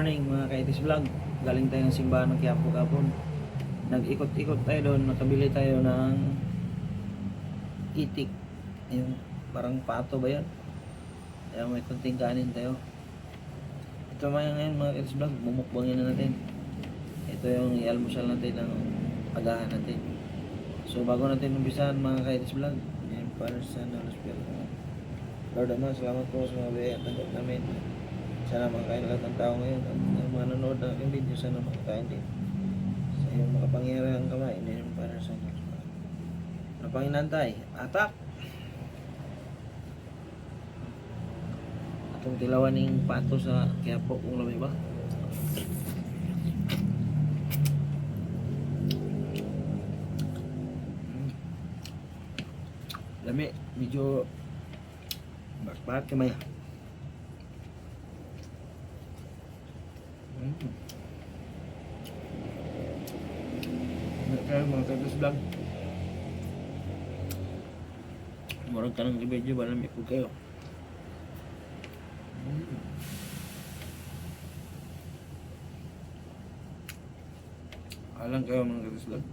morning mga Kaitis Vlog. Galing tayo ng simbahan ng Quiapo kapon. Nag-ikot-ikot tayo doon, nakabili tayo ng itik. Yung parang pato ba yan? Kaya may konting kanin tayo. Ito ngayon mga Kaitis Vlog, bumukbangin na natin. Ito yung i-almusal natin ng agahan natin. So bago natin umpisahan mga Kaitis Vlog, yan para sa Naluspel. Lord Ama, salamat po sa mga biyaya at tanggap namin. Sana makakain lahat ng tao ngayon at ang mga nanonood ng aking video, sana makakain din. Sa iyong makapangyarihang kamay, hindi naman para sa Naluspel. Ano pang inantay? Atak! Itong tilawaning pato sa Quiapo kung lamay ba? Lami, medyo bakit kamay. Kaya mga Kaitis Vlog, murag ka ng video ba namin po kayo. Alam kayo mga Kaitis Vlog.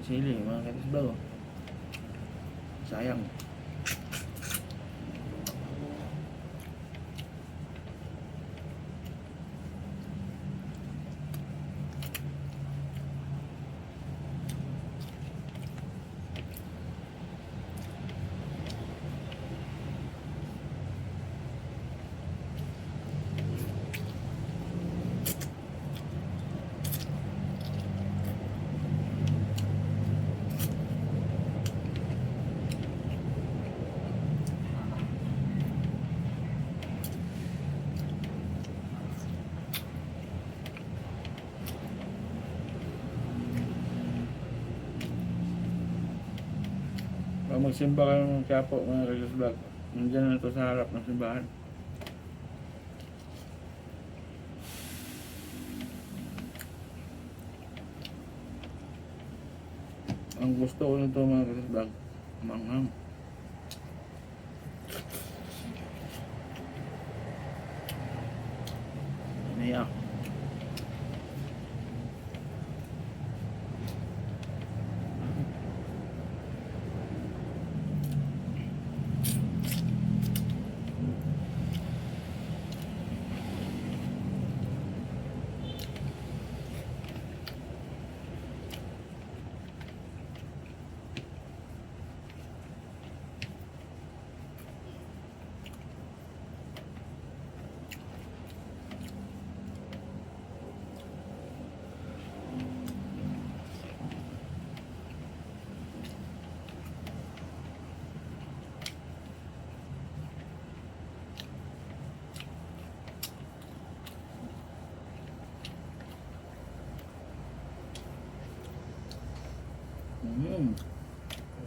Sili mga Kaitis Vlog, sayang. Pag magsimba kayo ng Quiapo mga Kaitis Vlog, nandiyan na ito sa harap ng simbahan. Ang gusto ko nito mga Kaitis Vlog, manghang. Niya.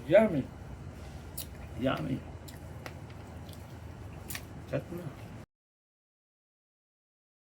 Yummy. Yummy. Cut na.